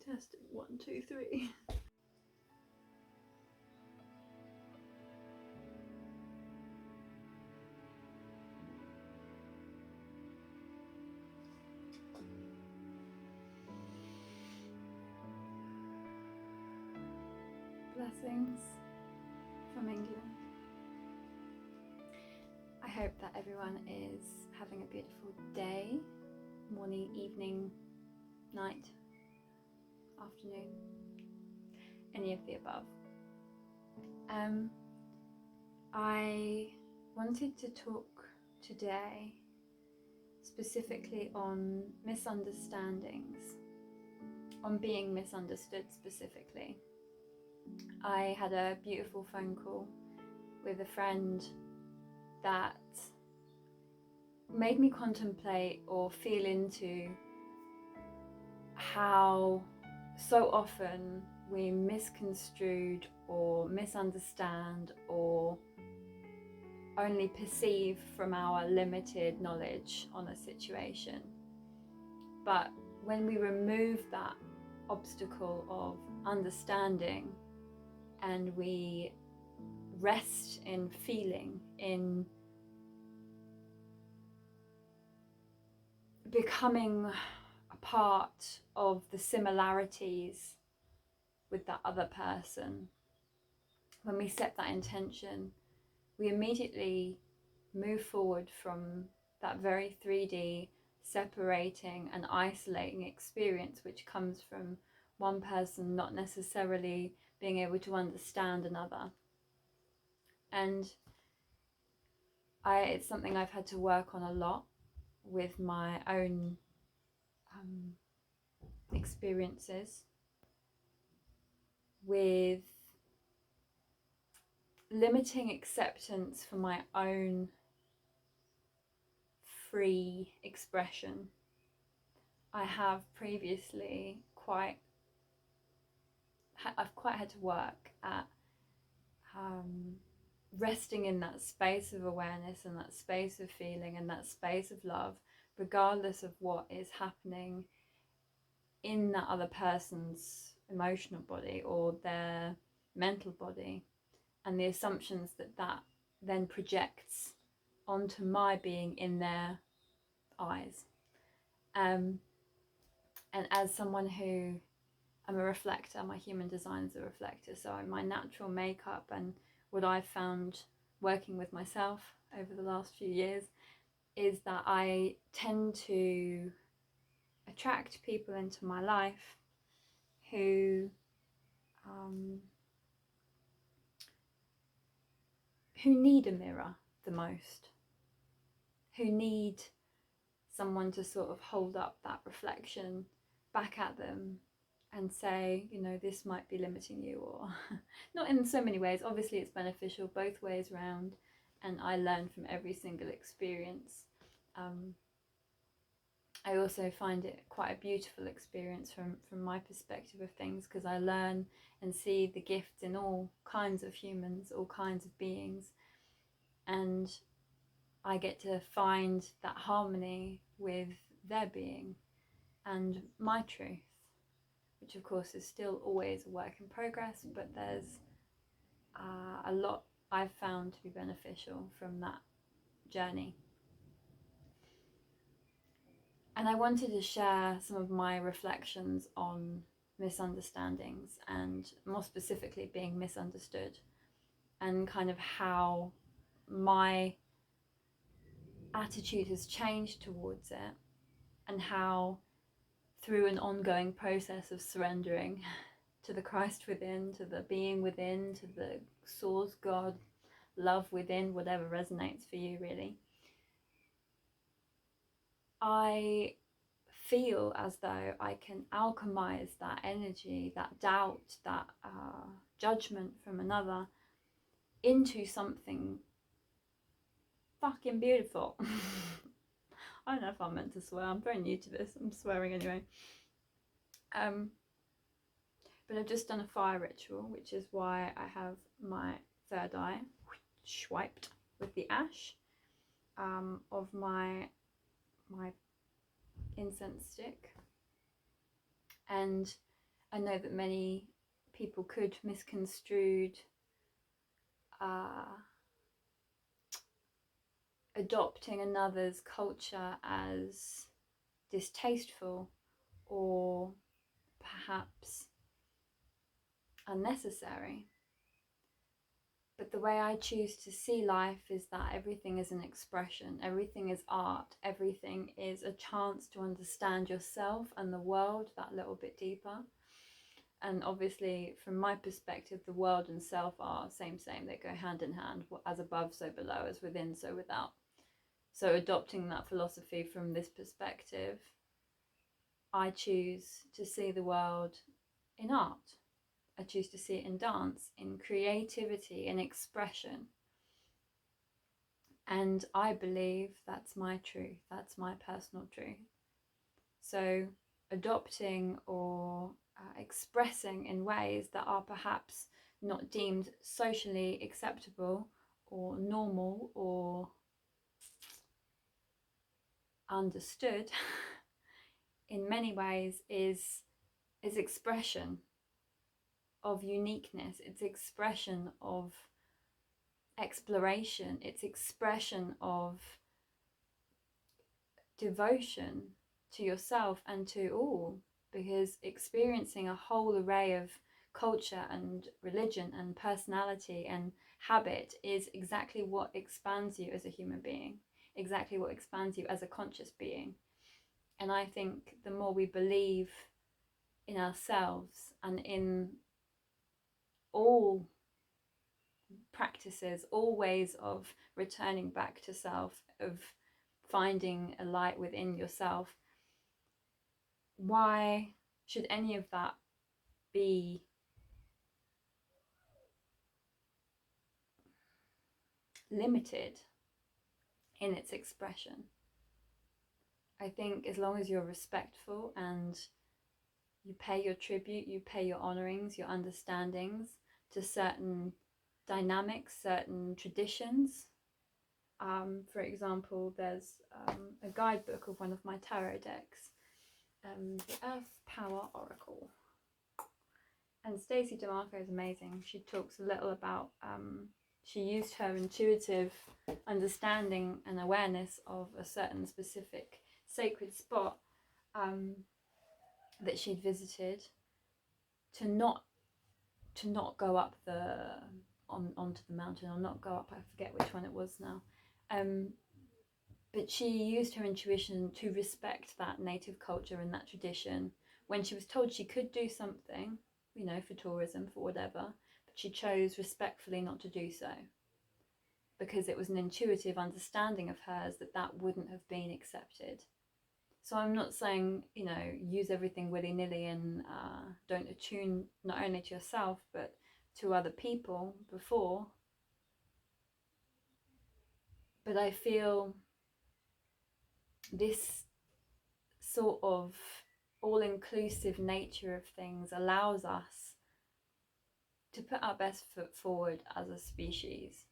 Testing 1, 2, 3. Blessings from England. I hope that everyone is having a beautiful day, morning, evening, night, afternoon, any of the above. I wanted to talk today specifically on misunderstandings, on being misunderstood specifically. I had a beautiful phone call with a friend that made me contemplate or feel into how so often we misconstrued or misunderstand or only perceive from our limited knowledge on a situation. But when we remove that obstacle of understanding and we rest in feeling, in becoming a part of the similarities with that other person, when we set that intention, we immediately move forward from that very 3D separating and isolating experience which comes from one person not necessarily being able to understand another. And it's something I've had to work on a lot with my own experiences, with limiting acceptance for my own free expression. I have previously I've quite had to work at resting in that space of awareness and that space of feeling and that space of love, regardless of what is happening in that other person's emotional body or their mental body, and the assumptions that that then projects onto my being in their eyes. And as someone who, I'm a reflector, my human design is a reflector, so my natural makeup and what I've found working with myself over the last few years is that I tend to attract people into my life who need a mirror the most, who need someone to sort of hold up that reflection back at them and say, you know, this might be limiting you, or not in so many ways. Obviously it's beneficial both ways round, and I learn from every single experience. I also find it quite a beautiful experience from my perspective of things, because I learn and see the gifts in all kinds of humans, all kinds of beings, and I get to find that harmony with their being and my truth, which of course is still always a work in progress, but there's a lot I've found to be beneficial from that journey. And I wanted to share some of my reflections on misunderstandings, and more specifically being misunderstood, and kind of how my attitude has changed towards it, and how through an ongoing process of surrendering to the Christ within, to the being within, to the source, God, love within, whatever resonates for you really, I feel as though I can alchemize that energy, that doubt, that judgment from another into something fucking beautiful. I don't know if I'm meant to swear, I'm very new to this, I'm swearing anyway. But I've just done a fire ritual, which is why I have my third eye swiped with the ash of my incense stick. And I know that many people could misconstrued adopting another's culture as distasteful or perhaps unnecessary. But the way I choose to see life is that everything is an expression, everything is art, everything is a chance to understand yourself and the world that little bit deeper. And obviously, from my perspective, the world and self are same, they go hand in hand, as above, so below, as within, so without. So adopting that philosophy from this perspective, I choose to see the world in art. I choose to see it in dance, in creativity, in expression. And I believe that's my truth, that's my personal truth. So adopting or expressing in ways that are perhaps not deemed socially acceptable or normal or understood in many ways is expression of uniqueness, it's expression of exploration, it's expression of devotion to yourself and to all, because experiencing a whole array of culture and religion and personality and habit is exactly what expands you as a human being, exactly what expands you as a conscious being. And I think the more we believe in ourselves and in all practices, all ways of returning back to self, of finding a light within yourself, why should any of that be limited in its expression? I think as long as you're respectful and you pay your tribute, you pay your honorings, your understandings to certain dynamics, certain traditions. For example, there's a guidebook of one of my tarot decks, the Earth Power Oracle. And Stacey DeMarco is amazing. She talks a little about, she used her intuitive understanding and awareness of a certain specific sacred spot that she'd visited to not go up onto the mountain, or not go up, I forget which one it was now. But she used her intuition to respect that native culture and that tradition when she was told she could do something, you know, for tourism, for whatever, but she chose respectfully not to do so because it was an intuitive understanding of hers that that wouldn't have been accepted. So I'm not saying, you know, use everything willy-nilly and don't attune not only to yourself but to other people before. But I feel this sort of all-inclusive nature of things allows us to put our best foot forward as a species,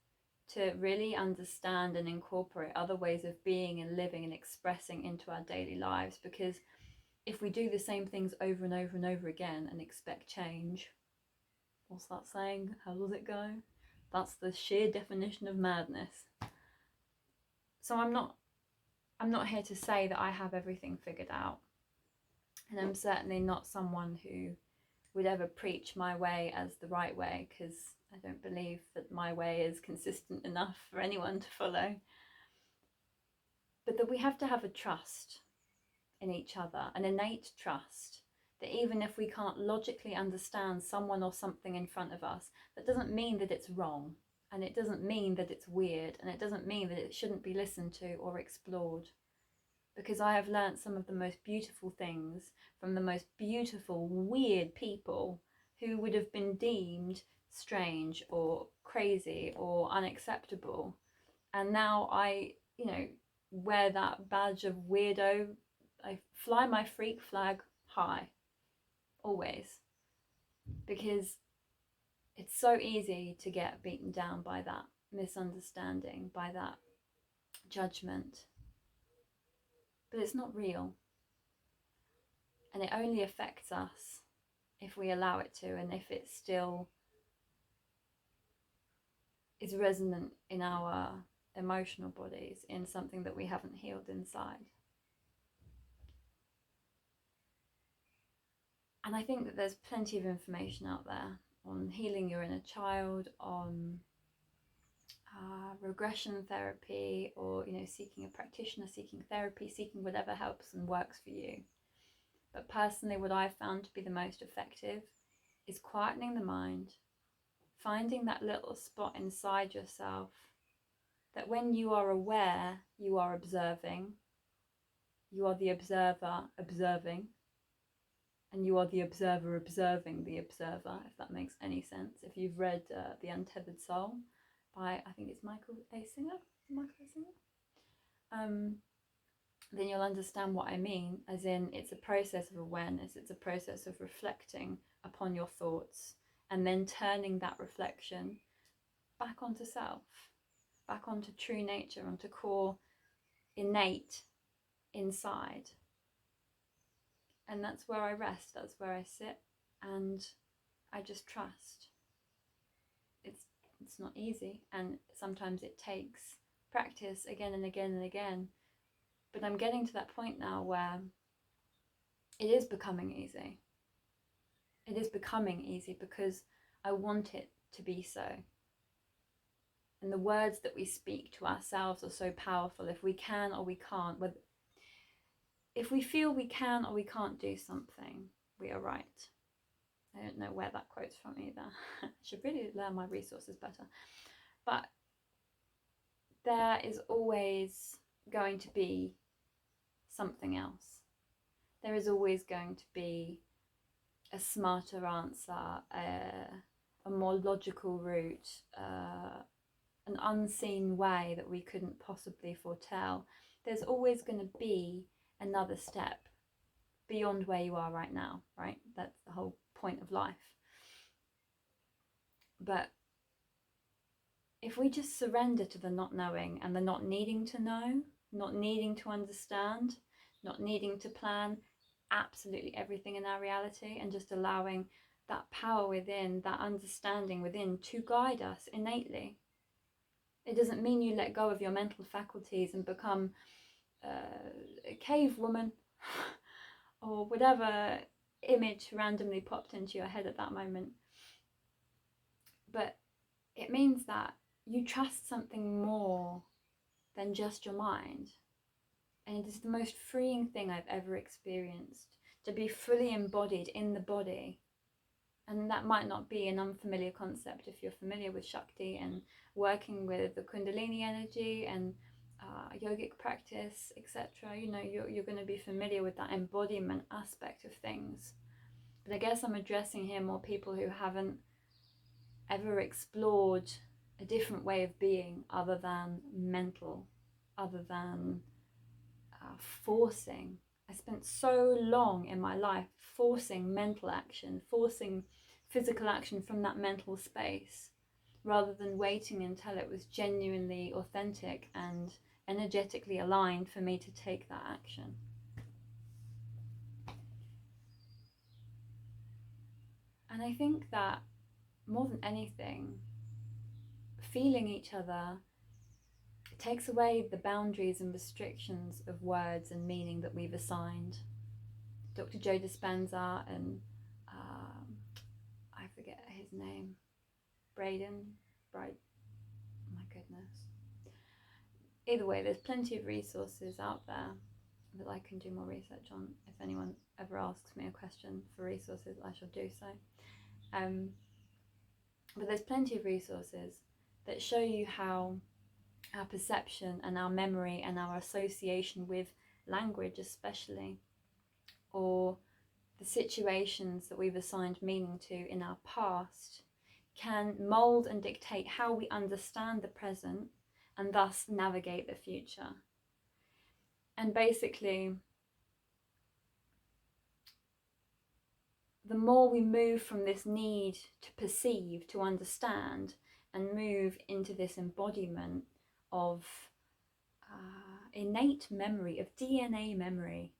to really understand and incorporate other ways of being and living and expressing into our daily lives. Because if we do the same things over and over and over again and expect change, what's that saying? How does it go? That's the sheer definition of madness. So I'm not here to say that I have everything figured out. And I'm certainly not someone who would ever preach my way as the right way, because I don't believe that my way is consistent enough for anyone to follow. But that we have to have a trust in each other, an innate trust, that even if we can't logically understand someone or something in front of us, that doesn't mean that it's wrong, and it doesn't mean that it's weird, and it doesn't mean that it shouldn't be listened to or explored. Because I have learnt some of the most beautiful things from the most beautiful, weird people who would have been deemed strange or crazy or unacceptable. And now I, you know, wear that badge of weirdo. I fly my freak flag high, always. Because it's so easy to get beaten down by that misunderstanding, by that judgment. But it's not real. And it only affects us if we allow it to, and if it still is resonant in our emotional bodies, in something that we haven't healed inside. And I think that there's plenty of information out there on healing your inner child, on regression therapy, or seeking a practitioner, seeking therapy, seeking whatever helps and works for you. But personally, what I've found to be the most effective is quietening the mind, finding that little spot inside yourself that when you are aware, you are observing, you are the observer observing, and you are the observer observing the observer, if that makes any sense. If you've read The Untethered Soul by, I think it's Michael A. Singer, then you'll understand what I mean, as in it's a process of awareness, it's a process of reflecting upon your thoughts and then turning that reflection back onto self, back onto true nature, onto core innate inside. And that's where I rest, that's where I sit, and I just trust. It's not easy, and sometimes it takes practice again and again and again. But I'm getting to that point now where it is becoming easy. It is becoming easy because I want it to be so. And the words that we speak to ourselves are so powerful. If we can or we can't, if we feel we can or we can't do something, we are right. I don't know where that quote's from either. I should really learn my resources better. But there is always going to be something else. There is always going to be a smarter answer, a more logical route, an unseen way that we couldn't possibly foretell. There's always going to be another step beyond where you are right now, right? That's the whole point of life. But if we just surrender to the not knowing and the not needing to know, not needing to understand, not needing to plan absolutely everything in our reality, and just allowing that power within, that understanding within to guide us innately. It doesn't mean you let go of your mental faculties and become a cave woman or whatever image randomly popped into your head at that moment. But it means that you trust something more than just your mind. And it is the most freeing thing I've ever experienced, to be fully embodied in the body. And that might not be an unfamiliar concept if you're familiar with Shakti and working with the Kundalini energy and yogic practice, etc. You're going to be familiar with that embodiment aspect of things. But I guess I'm addressing here more people who haven't ever explored a different way of being other than mental, other than forcing. I spent so long in my life forcing mental action, forcing physical action from that mental space, rather than waiting until it was genuinely authentic and energetically aligned for me to take that action. And I think that more than anything, feeling each other takes away the boundaries and restrictions of words and meaning that we've assigned. Dr. Joe Dispenza and I forget his name, my goodness. Either way, there's plenty of resources out there that I can do more research on. If anyone ever asks me a question for resources, I shall do so. But there's plenty of resources that show you how our perception and our memory and our association with language especially, or the situations that we've assigned meaning to in our past, can mold and dictate how we understand the present and thus navigate the future. And basically, the more we move from this need to perceive, to understand, and move into this embodiment of innate memory, of DNA memory,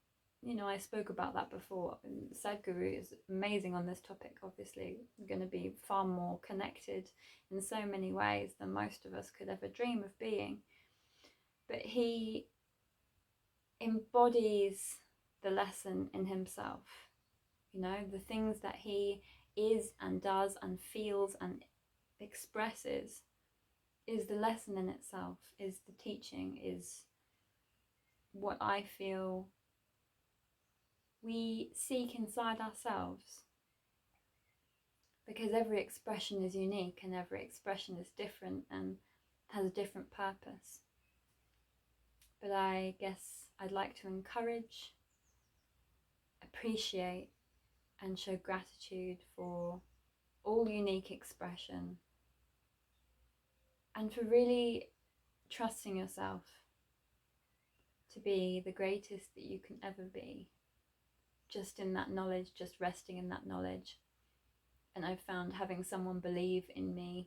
I spoke about that before, and Sadhguru is amazing on this topic. Obviously, going to be far more connected in so many ways than most of us could ever dream of being. But he embodies the lesson in himself. The things that he is and does and feels and expresses is the lesson in itself, is the teaching, is what I feel we seek inside ourselves. Because every expression is unique and every expression is different and has a different purpose. But I guess I'd like to encourage, appreciate, and show gratitude for all unique expression, and for really trusting yourself to be the greatest that you can ever be, just in that knowledge, just resting in that knowledge. And I've found having someone believe in me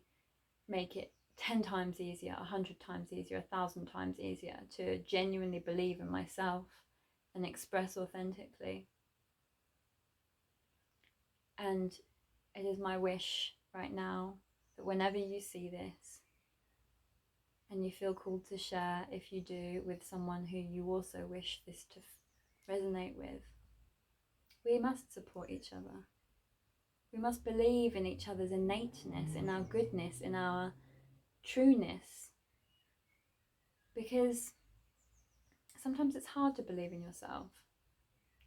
make it 10 times easier, 100 times easier, 1,000 times easier to genuinely believe in myself and express authentically. And it is my wish right now that whenever you see this and you feel called to share, if you do, with someone who you also wish this to resonate with, we must support each other. We must believe in each other's innateness, in our goodness, in our trueness. Because sometimes it's hard to believe in yourself.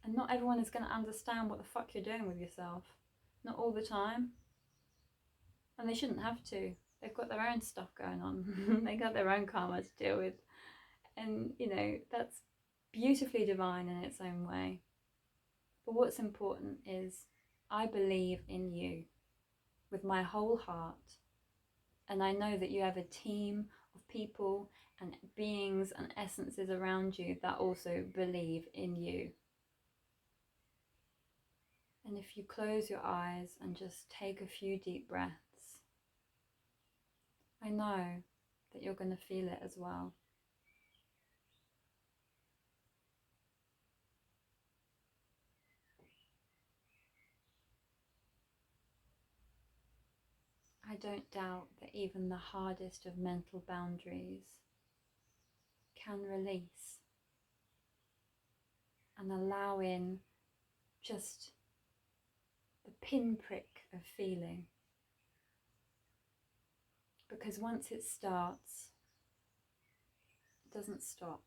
And not everyone is going to understand what the fuck you're doing with yourself. Not all the time. And they shouldn't have to. They've got their own stuff going on. They got their own karma to deal with. And, that's beautifully divine in its own way. But what's important is I believe in you with my whole heart. And I know that you have a team of people and beings and essences around you that also believe in you. And if you close your eyes and just take a few deep breaths, I know that you're going to feel it as well. I don't doubt that even the hardest of mental boundaries can release and allow in just the pinprick of feeling. Because once it starts, it doesn't stop.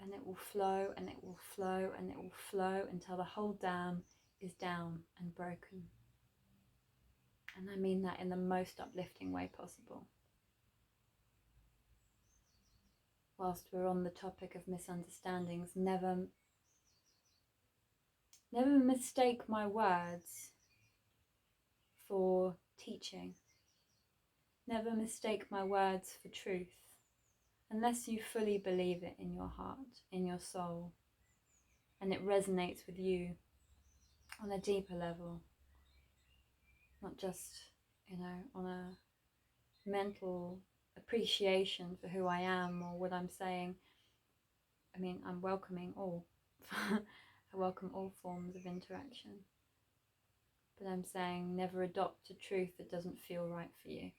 And it will flow and it will flow and it will flow until the whole dam is down and broken. And I mean that in the most uplifting way possible. Whilst we're on the topic of misunderstandings, never mistake my words for teaching. Never mistake my words for truth, unless you fully believe it in your heart, in your soul, and it resonates with you on a deeper level, not just, on a mental appreciation for who I am or what I'm saying. I mean, I'm welcoming all. I welcome all forms of interaction. But I'm saying never adopt a truth that doesn't feel right for you.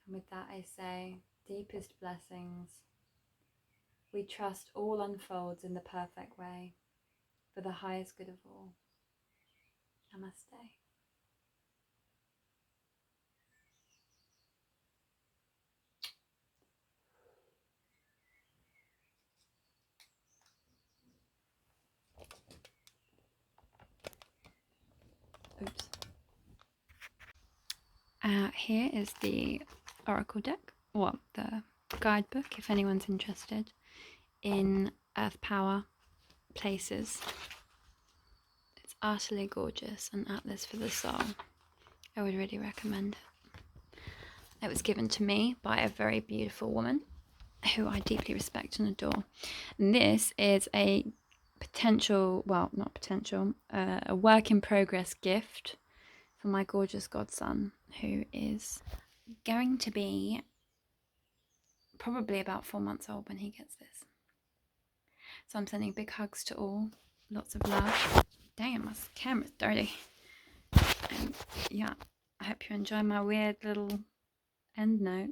And with that I say, deepest blessings. We trust all unfolds in the perfect way, for the highest good of all. Namaste. Oops. Here is the oracle deck, or the guidebook, if anyone's interested in earth power places. It's utterly gorgeous, an atlas for the soul. I would really recommend it. It was given to me by a very beautiful woman who I deeply respect and adore. And this is a a work in progress gift for my gorgeous godson, who is going to be probably about 4 months old when he gets this. So I'm sending big hugs to all. Lots of love. Damn, my camera's dirty. And yeah, I hope you enjoy my weird little end note.